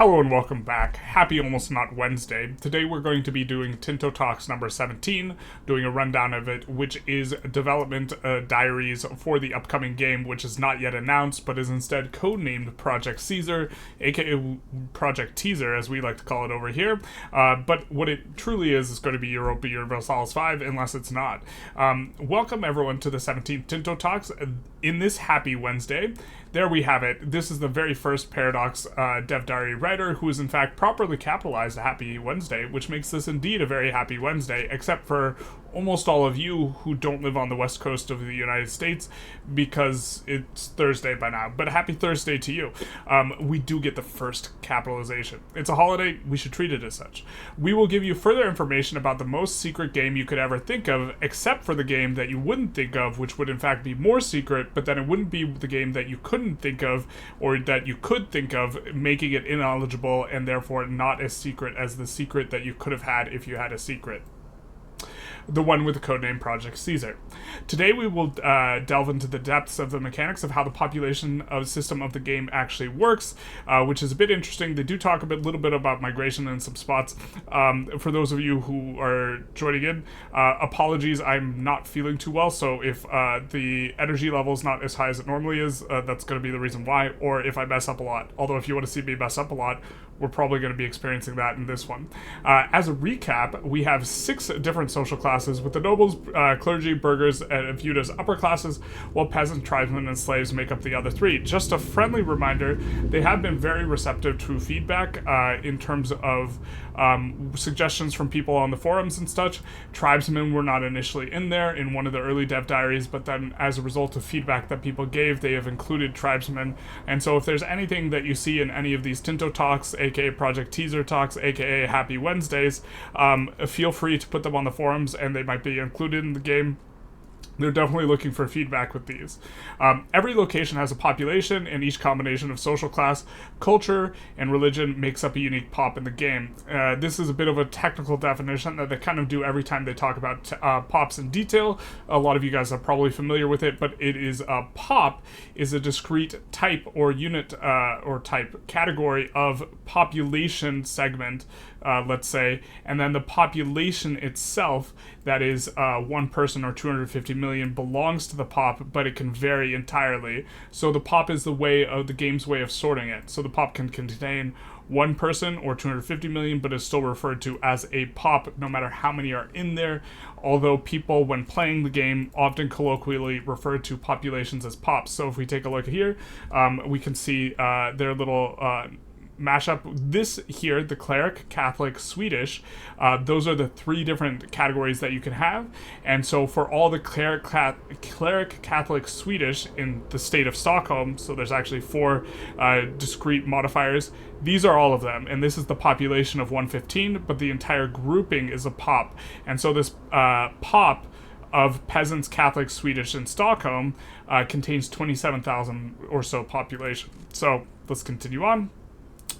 Hello and welcome back. Happy Almost Not Wednesday. Today we're going to be doing Tinto Talks number 17, doing a rundown of it, which is development diaries for the upcoming game, which is not yet announced, but is instead codenamed Project Caesar, aka Project Teaser, as we like to call it over here. But what it truly is going to be Europa Universalis 5, unless it's not. Welcome everyone to the 17th Tinto Talks. In this happy Wednesday, there we have it. This is the very first Paradox Dev Diary writer who is in fact properly capitalized a Happy Wednesday, which makes this indeed a very happy Wednesday, except for almost all of you who don't live on the west coast of the United States because it's Thursday by now. But happy Thursday to you. We do get the first capitalization. It's a holiday. We should treat it as such. We will give you further information about the most secret game you could ever think of, except for the game that you wouldn't think of, which would in fact be more secret, but then it wouldn't be the game that you couldn't think of or that you could think of, making it ineligible and therefore not as secret as the secret that you could have had if you had a secret. The one with the codename Project Caesar. Today we will delve into the depths of the mechanics of how the population system of the game actually works, which is a bit interesting. They do talk a little bit about migration in some spots. For those of you who are joining in, apologies, I'm not feeling too well, so if the energy level is not as high as it normally is, that's going to be the reason why, or if I mess up a lot. Although if you want to see me mess up a lot, we're probably going to be experiencing that in this one. As a recap, we have 6 different social classes, with the nobles, clergy, burghers viewed as upper classes, while peasants, tribesmen, and slaves make up the other 3. Just a friendly reminder, they have been very receptive to feedback in terms of suggestions from people on the forums and such. Tribesmen were not initially in there in one of the early dev diaries, but then as a result of feedback that people gave, they have included tribesmen. And so if there's anything that you see in any of these Tinto Talks, aka Project Teaser Talks, aka Happy Wednesdays, feel free to put them on the forums and they might be included in the game. They're definitely looking for feedback with these. Every location has a population, and each combination of social class, culture, and religion makes up a unique pop in the game. This is a bit of a technical definition that they kind of do every time they talk about pops in detail. A lot of you guys are probably familiar with it, but it is a pop is a discrete type or unit or type category of population segment, let's say, and then the population itself, that is 1 person or 250 million, belongs to the pop, but it can vary entirely. So the pop is the game's way of sorting it. So the pop can contain 1 person or 250 million, but is still referred to as a pop no matter how many are in there, although people, when playing the game, often colloquially refer to populations as pops. So if we take a look here, we can see their little mashup. This here, the cleric, Catholic, Swedish, those are the 3 different categories that you can have. And so for all the cleric, Catholic, Swedish in the state of Stockholm, so there's actually 4 discrete modifiers, these are all of them, and this is the population of 115, but the entire grouping is a pop. And so this pop of peasants, Catholic, Swedish, in Stockholm contains 27,000 or so population. So let's continue on.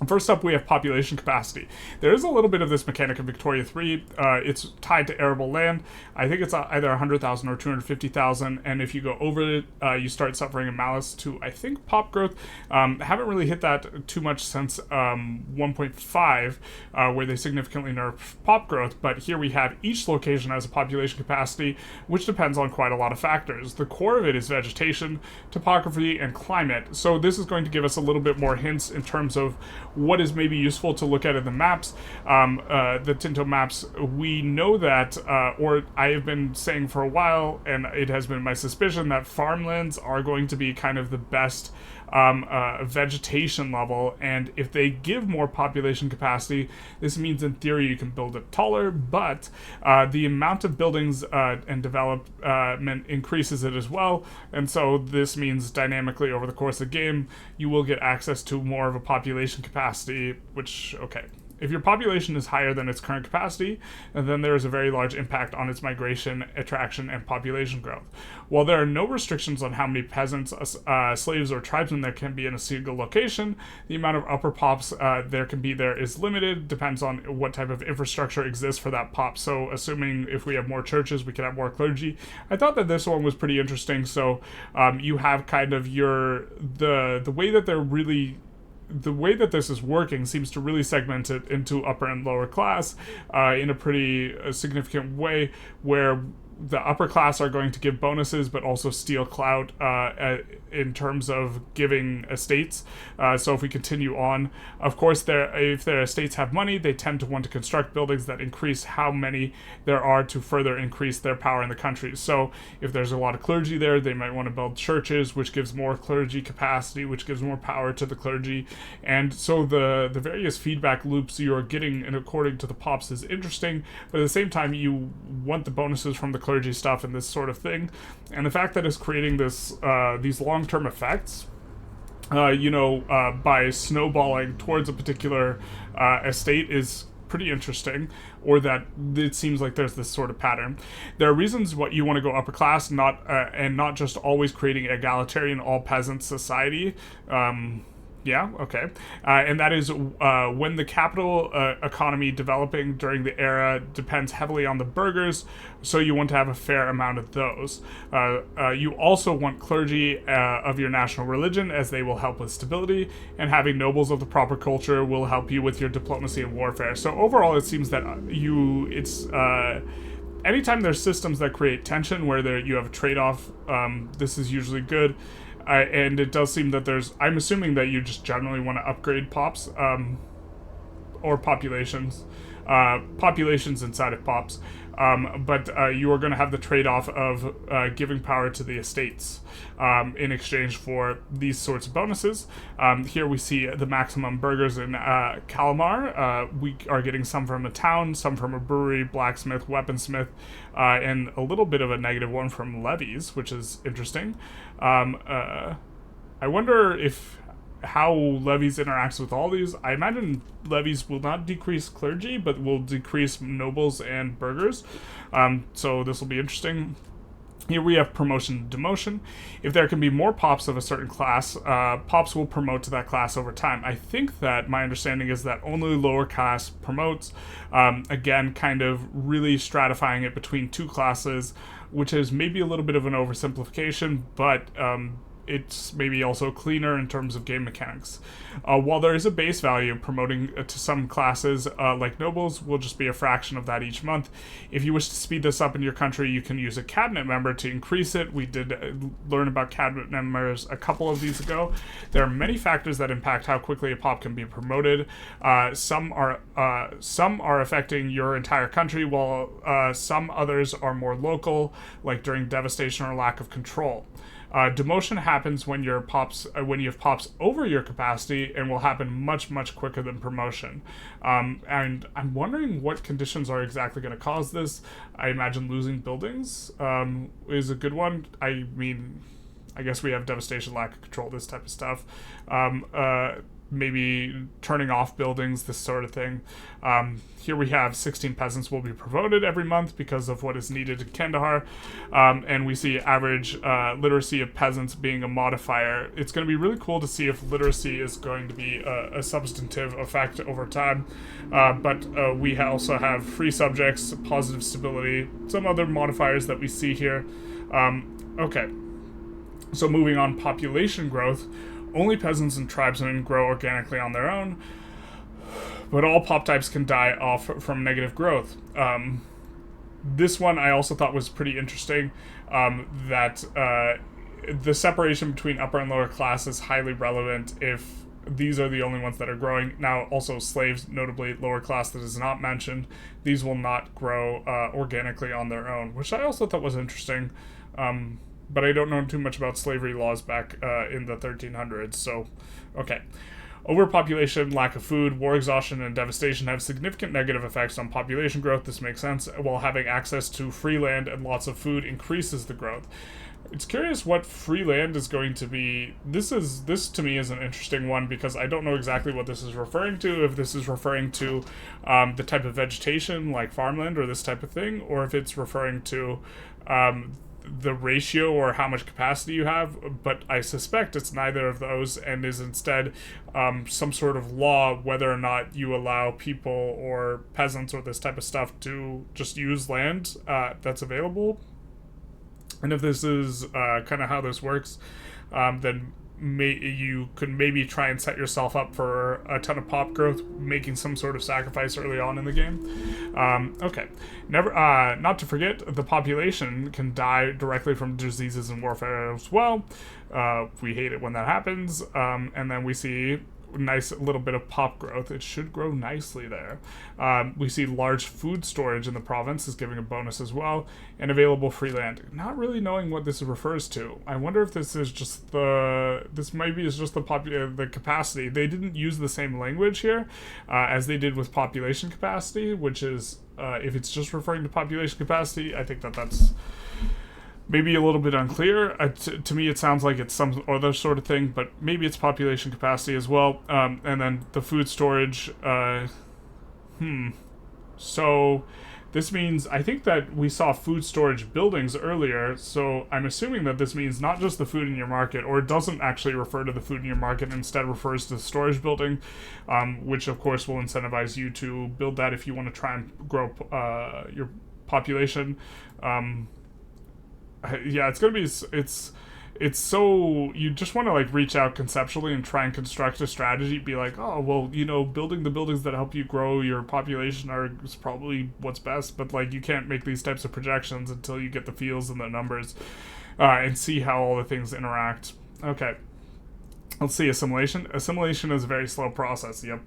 First up, we have population capacity. There is a little bit of this mechanic in Victoria 3. It's tied to arable land. I think it's either 100,000 or 250,000, and if you go over it, you start suffering a malus to, I think, pop growth. Haven't really hit that too much since 1.5, where they significantly nerfed pop growth, but here we have each location has a population capacity, which depends on quite a lot of factors. The core of it is vegetation, topography, and climate, so this is going to give us a little bit more hints in terms of what is maybe useful to look at in the maps, the Tinto maps. We know that, or I have been saying for a while, and it has been my suspicion, that farmlands are going to be kind of the best vegetation level, and if they give more population capacity, this means in theory you can build it taller, but the amount of buildings and development increases it as well, and so this means dynamically over the course of the game you will get access to more of a population capacity, which, okay. If your population is higher than its current capacity, then there is a very large impact on its migration, attraction, and population growth. While there are no restrictions on how many peasants, slaves, or tribesmen there can be in a single location, the amount of upper pops there can be there is limited, depends on what type of infrastructure exists for that pop. So assuming if we have more churches, we can have more clergy. I thought that this one was pretty interesting. So you have kind of the way that they're really the way that this is working seems to really segment it into upper and lower class in a pretty significant way, where the upper class are going to give bonuses, but also steal clout in terms of giving estates. So if we continue on, of course, if their estates have money, they tend to want to construct buildings that increase how many there are to further increase their power in the country. So if there's a lot of clergy there, they might want to build churches, which gives more clergy capacity, which gives more power to the clergy. And so the various feedback loops you are getting, and according to the pops, is interesting, but at the same time, you want the bonuses from the clergy stuff and this sort of thing. And the fact that it's creating these long-term effects, by snowballing towards a particular estate is pretty interesting, or that it seems like there's this sort of pattern. There are reasons what you want to go upper class, not just always creating egalitarian all peasant society. Yeah, okay. And that is when the capital economy developing during the era depends heavily on the burghers, so you want to have a fair amount of those. You also want clergy of your national religion, as they will help with stability, and having nobles of the proper culture will help you with your diplomacy and warfare. So overall, it seems that anytime there's systems that create tension where you have a trade-off, this is usually good. And it does seem that I'm assuming that you just generally want to upgrade pops, or populations inside of pops. But you are going to have the trade-off of giving power to the estates in exchange for these sorts of bonuses. Here we see the maximum burghers in Kalmar. We are getting some from a town, some from a brewery, blacksmith, weaponsmith, and a little bit of a negative one from levies, which is interesting. I wonder how levies interacts with all these. I imagine levies will not decrease clergy, but will decrease nobles and burghers. So this will be interesting. Here we have promotion and demotion. If there can be more pops of a certain class, pops will promote to that class over time. I think that my understanding is that only lower class promotes, again, kind of really stratifying it between two classes, which is maybe a little bit of an oversimplification, but it's maybe also cleaner in terms of game mechanics. While there is a base value, promoting to some classes like nobles will just be a fraction of that each month. If you wish to speed this up in your country, you can use a cabinet member to increase it. We did learn about cabinet members a couple of these ago. There are many factors that impact how quickly a pop can be promoted. Some are affecting your entire country, while some others are more local, like during devastation or lack of control. Demotion happens when you have pops over your capacity, and will happen much, much quicker than promotion. And I'm wondering what conditions are exactly going to cause this. I imagine losing buildings is a good one. I mean, I guess we have devastation, lack of control, this type of stuff. Maybe turning off buildings, this sort of thing. Here we have 16 peasants will be promoted every month because of what is needed in Kandahar. And we see average literacy of peasants being a modifier. It's going to be really cool to see if literacy is going to be a substantive effect over time. But we also have free subjects, positive stability, some other modifiers that we see here. Okay. So moving on, population growth. Only peasants and tribesmen grow organically on their own, but all pop types can die off from negative growth. This one I also thought was pretty interesting, that the separation between upper and lower class is highly relevant if these are the only ones that are growing. Now, also slaves, notably lower class that is not mentioned, these will not grow organically on their own, which I also thought was interesting. But I don't know too much about slavery laws back in the 1300s, so, okay. Overpopulation, lack of food, war exhaustion, and devastation have significant negative effects on population growth. This makes sense, while having access to free land and lots of food increases the growth. It's curious what free land is going to be. This to me is an interesting one, because I don't know exactly what this is referring to, if this is referring to the type of vegetation, like farmland or this type of thing, or if it's referring to the ratio or how much capacity you have, but I suspect it's neither of those, and is instead some sort of law whether or not you allow people or peasants or this type of stuff to just use land that's available. And if this is kind of how this works, then you could maybe try and set yourself up for a ton of pop growth, making some sort of sacrifice early on in the game. Okay, not to forget, the population can die directly from diseases and warfare as well. We hate it when that happens. And then we see nice little bit of pop growth. It should grow nicely there. We see large food storage in the province is giving a bonus as well, and available free land. Not really knowing what this refers to. I wonder if this is just the capacity. They didn't use the same language here as they did with population capacity, which is if it's just referring to population capacity, I think that's maybe a little bit unclear. To me, it sounds like it's some other sort of thing, but maybe it's population capacity as well. And then the food storage. So this means, I think that we saw food storage buildings earlier, so I'm assuming that this means not just the food in your market, or it doesn't actually refer to the food in your market, instead refers to the storage building, which of course will incentivize you to build that if you want to try and grow your population. Yeah, it's gonna be, it's so, you just want to like reach out conceptually and try and construct a strategy, be like, oh, well, building the buildings that help you grow your population is probably what's best, but like you can't make these types of projections until you get the feels and the numbers and see how all the things interact. Okay. Let's see, assimilation. Assimilation is a very slow process, yep.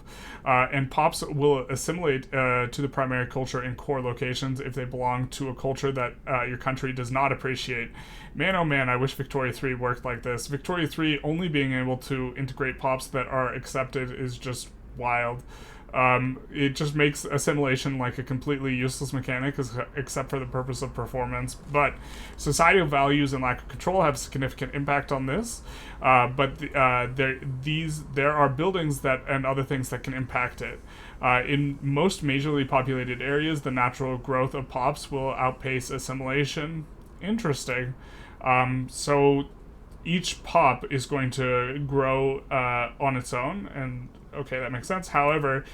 And pops will assimilate to the primary culture in core locations if they belong to a culture that your country does not appreciate. Man, oh man, I wish Victoria 3 worked like this. Victoria 3 only being able to integrate pops that are accepted is just wild. It just makes assimilation like a completely useless mechanic except for the purpose of performance. But societal values and lack of control have significant impact on this. But there are buildings and other things that can impact it. In most majorly populated areas, the natural growth of pops will outpace assimilation. Interesting. So each pop is going to grow on its own, and okay, that makes sense. However,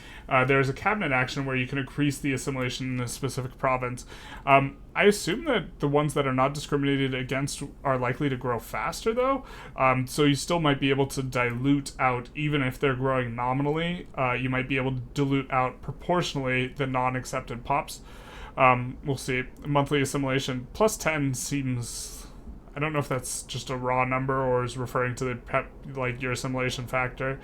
there's a cabinet action where you can increase the assimilation in a specific province. I assume that the ones that are not discriminated against are likely to grow faster, though. So you still might be able to dilute out, even if they're growing nominally, you might be able to dilute out proportionally the non-accepted pops. We'll see. Monthly assimilation, plus 10 seems... I don't know if that's just a raw number or is referring to your assimilation factor.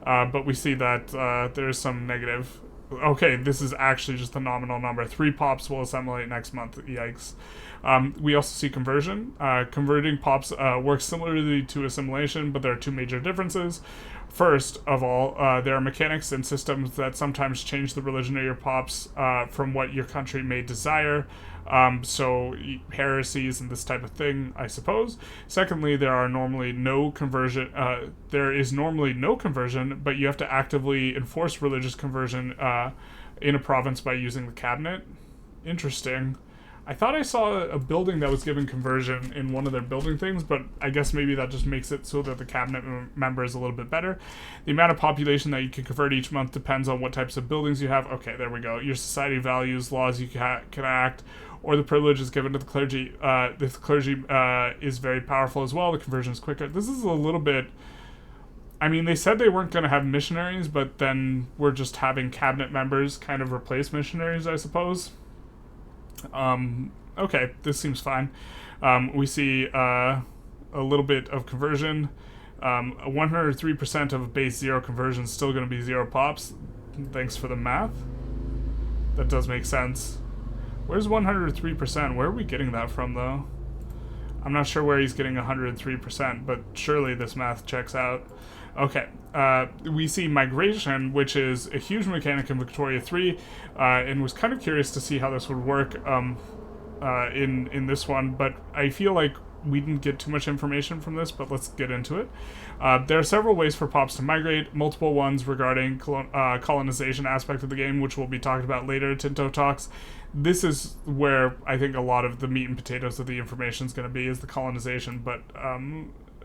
But we see that there's some negative. Okay, this is actually just a nominal number. 3 pops will assimilate next month. Yikes. We also see conversion. Converting pops works similarly to assimilation, but there are 2 major differences. First of all, there are mechanics and systems that sometimes change the religion of your pops from what your country may desire. So heresies and this type of thing, I suppose. Secondly, there is normally no conversion, but you have to actively enforce religious conversion in a province by using the cabinet. Interesting. I thought I saw a building that was given conversion in one of their building things, but I guess maybe that just makes it so that the cabinet member is a little bit better. The amount of population that you can convert each month depends on what types of buildings you have. Okay, there we go. Your society values, laws you can enact, or the privilege is given to the clergy. The clergy is very powerful as well. The conversion is quicker. This is a little bit... I mean, they said they weren't going to have missionaries, but then we're just having cabinet members kind of replace missionaries, I suppose. Okay, this seems fine. We see a little bit of conversion. 103% of base 0 conversion is still going to be 0 pops. Thanks for the math. That does make sense. Where's 103%? Where are we getting that from, though? I'm not sure where he's getting 103%, but surely this math checks out. Okay, we see migration, which is a huge mechanic in Victoria 3, and was kind of curious to see how this would work in this one, but I feel like we didn't get too much information from this, but let's get into it. There are several ways for pops to migrate, multiple ones regarding colonization aspect of the game, which we'll be talking about later at Tinto Talks. This is where I think a lot of the meat and potatoes of the information is going to be, is the colonization, but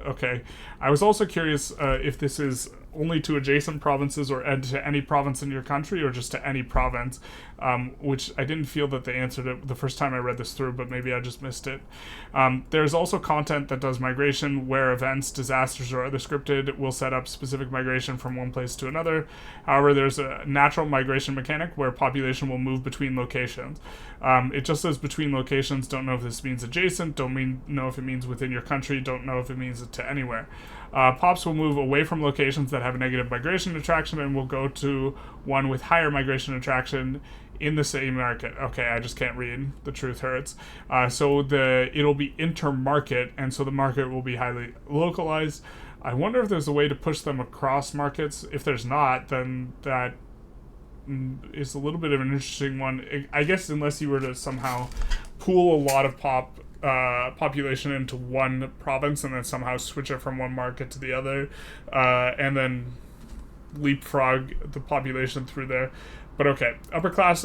okay. I was also curious if this is only to adjacent provinces or to any province in your country, or just to any province? Which I didn't feel that they answered it the first time I read this through, but maybe I just missed it. There's also content that does migration, where events, disasters, or other scripted will set up specific migration from one place to another. However, there's a natural migration mechanic where population will move between locations. It just says between locations. Don't know if this means adjacent. Know if it means within your country. Don't know if it means to anywhere. Pops will move away from locations that have a negative migration attraction and will go to one with higher migration attraction in the same market. Okay, I just can't read. The truth hurts. So it'll be intermarket, and so the market will be highly localized. I wonder if there's a way to push them across markets. If there's not, then that is a little bit of an interesting one. I guess unless you were to somehow pool a lot of population into one province and then somehow switch it from one market to the other, and then leapfrog the population through there. But okay, upper class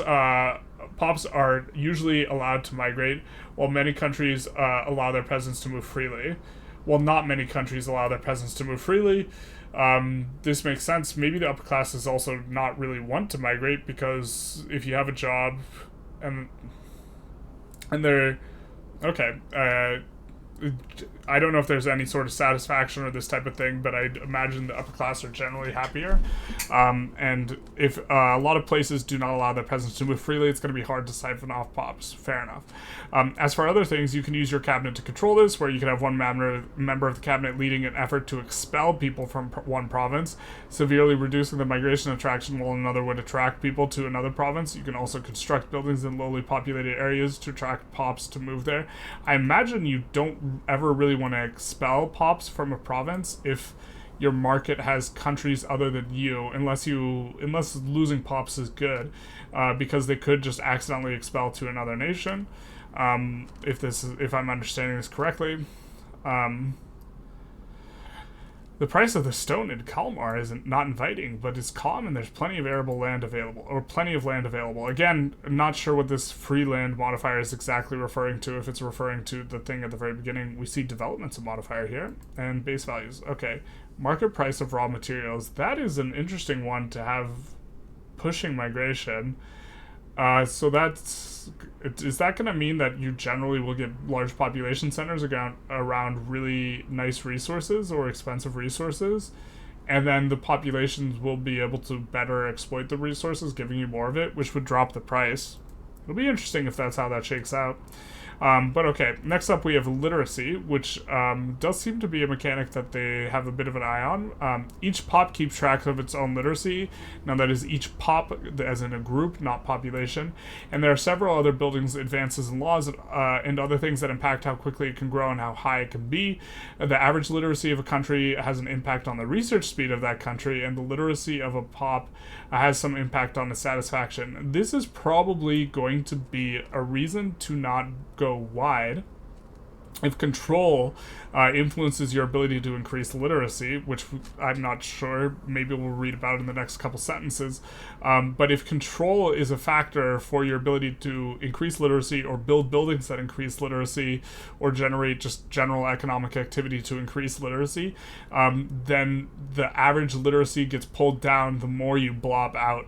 pops are usually allowed to migrate, while many countries allow their peasants to move freely. Well, not many countries allow their peasants to move freely. This makes sense. Maybe the upper classes also not really want to migrate, because if you have a job and they're okay, I don't know if there's any sort of satisfaction or this type of thing, but I'd imagine the upper class are generally happier. And if a lot of places do not allow their peasants to move freely, it's going to be hard to siphon off pops. Fair enough. As for other things, you can use your cabinet to control this, where you can have one member of the cabinet leading an effort to expel people from one province, severely reducing the migration attraction, while another would attract people to another province. You can also construct buildings in lowly populated areas to attract pops to move there. I imagine you don't ever really want to expel pops from a province if your market has countries other than you, unless losing pops is good, because they could just accidentally expel to another nation. If I'm understanding this correctly. The price of the stone in Kalmar isn't not inviting, but it's calm and there's plenty of arable land available, or plenty of land available. Again, I'm not sure what this free land modifier is exactly referring to. If it's referring to the thing at the very beginning, we see development's a modifier here, and base values. Okay, market price of raw materials. That is an interesting one to have pushing migration. So is that going to mean that you generally will get large population centers around really nice resources or expensive resources, and then the populations will be able to better exploit the resources, giving you more of it, which would drop the price? It'll be interesting if that's how that shakes out. But okay, next up we have literacy, which does seem to be a mechanic that they have a bit of an eye on. Each pop keeps track of its own literacy. Now that is each pop as in a group, not population. And there are several other buildings, advances, and laws and other things that impact how quickly it can grow and how high it can be. The average literacy of a country has an impact on the research speed of that country, and the literacy of a pop has some impact on the satisfaction. This is probably going to be a reason to not go wide. If control influences your ability to increase literacy, which I'm not sure, maybe we'll read about in the next couple sentences, but if control is a factor for your ability to increase literacy or build buildings that increase literacy or generate just general economic activity to increase literacy, then the average literacy gets pulled down the more you blob out,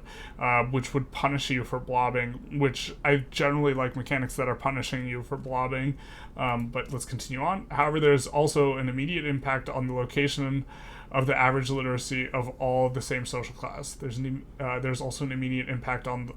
which would punish you for blobbing, which I generally like mechanics that are punishing you for blobbing. But let's continue on. However, there's also an immediate impact on the location of the average literacy of all the same social class. There's also an immediate impact on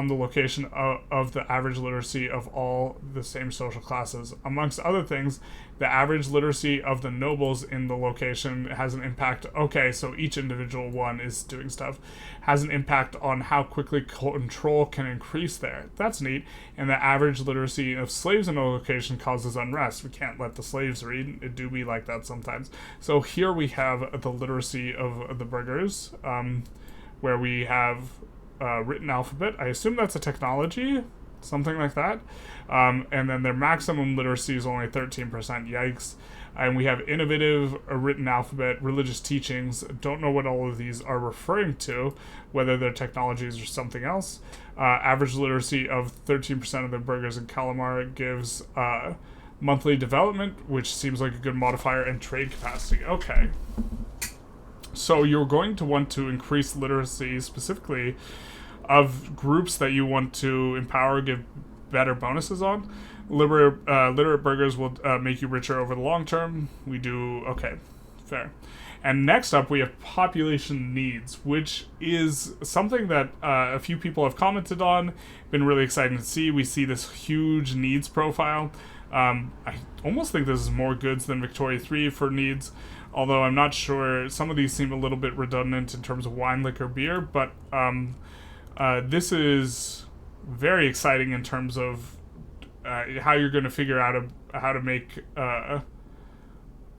the location of the average literacy of all the same social classes. Amongst other things, the average literacy of the nobles in the location has an impact. Okay, so each individual one is doing stuff. Has an impact on how quickly control can increase there. That's neat. And the average literacy of slaves in a location causes unrest. We can't let the slaves read. It do be like that sometimes. So here we have the literacy of the burghers, where we have written alphabet. I assume that's a technology, something like that. And then their maximum literacy is only 13%. Yikes. And we have innovative, written alphabet, religious teachings. Don't know what all of these are referring to, whether they're technologies or something else. Average literacy of 13% of the burghers in Kalmar gives monthly development, which seems like a good modifier, and trade capacity. Okay. So you're going to want to increase literacy, specifically of groups that you want to empower, give better bonuses on. Literate burgers will make you richer over the long term. We do, okay, fair. And next up, we have population needs, which is something that a few people have commented on. Been really exciting to see. We see this huge needs profile. I almost think this is more goods than Victoria 3 for needs, although I'm not sure. Some of these seem a little bit redundant in terms of wine, liquor, beer, but this is very exciting in terms of how you're going to figure out how to make...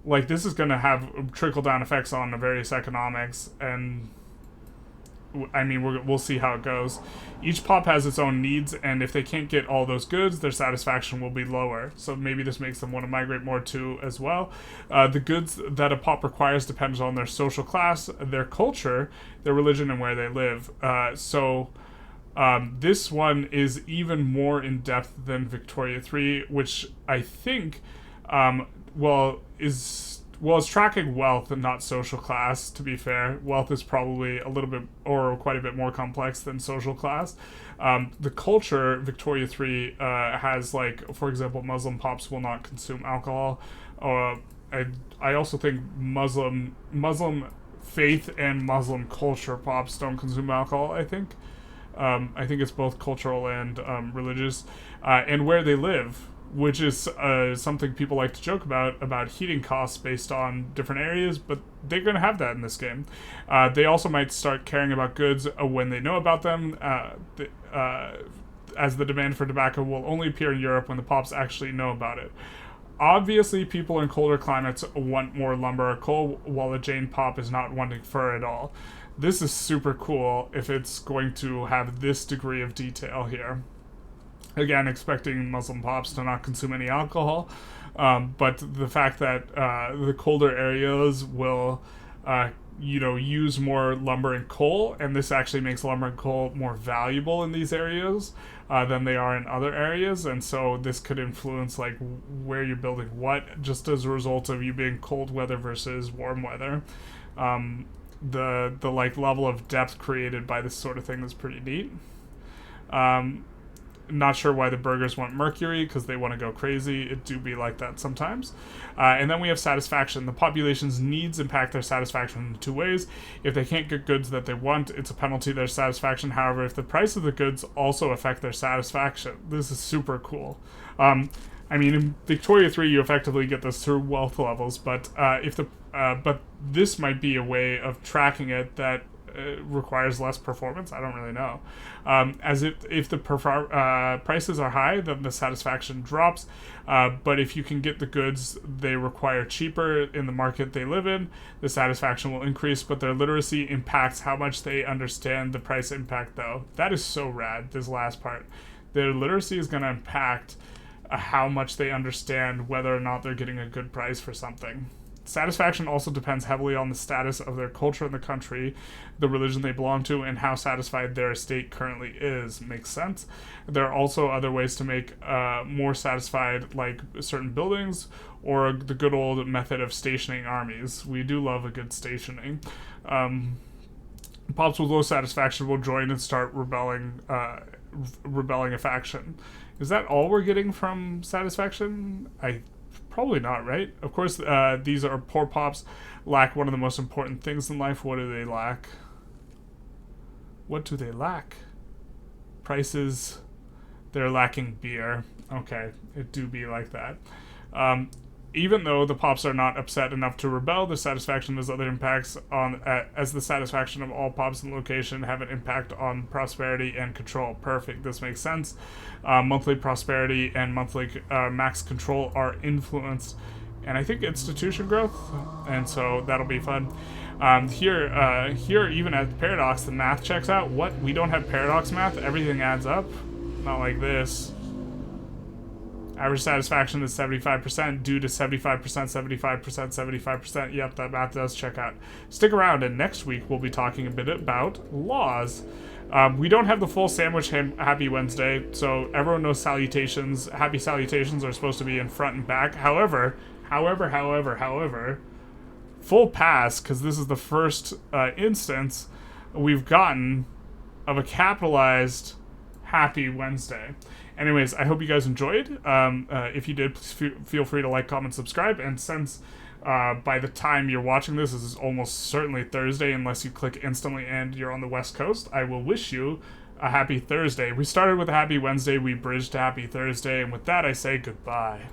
like, this is going to have trickle-down effects on the various economics, and I mean, we'll see how it goes. Each pop has its own needs, and if they can't get all those goods, their satisfaction will be lower. So maybe this makes them want to migrate more too as well. The goods that a pop requires depends on their social class, their culture, their religion, and where they live. This one is even more in-depth than Victoria 3, which I think, is tracking wealth and not social class, to be fair. Wealth is probably a little bit, or quite a bit more complex than social class. The culture, Victoria 3 has, like, for example, Muslim pops will not consume alcohol. I also think Muslim faith and Muslim culture pops don't consume alcohol, I think. I think it's both cultural and religious. And where they live, which is something people like to joke about heating costs based on different areas, but they're going to have that in this game. They also might start caring about goods when they know about them, as the demand for tobacco will only appear in Europe when the pops actually know about it. Obviously, people in colder climates want more lumber or coal, while a Jane pop is not wanting fur at all. This is super cool if it's going to have this degree of detail here. Again, expecting Muslim pops to not consume any alcohol, but the fact that the colder areas will, use more lumber and coal, and this actually makes lumber and coal more valuable in these areas than they are in other areas, and so this could influence like where you're building what, just as a result of you being cold weather versus warm weather. The like level of depth created by this sort of thing is pretty neat. Not sure why the burgers want mercury, because they want to go crazy. It do be like that sometimes. And then we have satisfaction. The population's needs impact their satisfaction in two ways. If they can't get goods that they want, it's a penalty to their satisfaction. However, if the price of the goods also affect their satisfaction, this is super cool. I mean, in Victoria 3, you effectively get this through wealth levels, but but this might be a way of tracking it that requires less performance. I don't really know. As if the prices are high, then the satisfaction drops. But if you can get the goods they require cheaper in the market they live in, the satisfaction will increase. But their literacy impacts how much they understand the price impact, though. That is so rad, this last part. Their literacy is going to impact how much they understand whether or not they're getting a good price for something. Satisfaction also depends heavily on the status of their culture in the country, the religion they belong to, and how satisfied their estate currently is. Makes sense. There are also other ways to make more satisfied, like certain buildings, or the good old method of stationing armies. We do love a good stationing. Pops with low satisfaction will join and start rebelling a faction. Is that all we're getting from satisfaction? Probably not, right? Of course, these are poor pops, lack one of the most important things in life. What do they lack? What do they lack? Prices. They're lacking beer. Okay, it do be like that. Even though the pops are not upset enough to rebel, the satisfaction has other impacts on, as the satisfaction of all pops in the location have an impact on prosperity and control. Perfect, this makes sense. Monthly prosperity and monthly max control are influenced, and I think institution growth, and so that'll be fun. Here, even at the paradox, the math checks out. What? We don't have paradox math? Everything adds up? Not like this. Average satisfaction is 75% due to 75%, 75%, 75%. Yep, that math does check out. Stick around, and next week we'll be talking a bit about laws. We don't have the full sandwich Happy Wednesday, so everyone knows salutations. Happy salutations are supposed to be in front and back. However, full pass, because this is the first instance we've gotten of a capitalized Happy Wednesday. Anyways, I hope you guys enjoyed. If you did, please feel free to like, comment, subscribe. And since by the time you're watching this is almost certainly Thursday, unless you click instantly and you're on the West Coast, I will wish you a happy Thursday. We started with a Happy Wednesday, we bridged to Happy Thursday, and with that I say goodbye.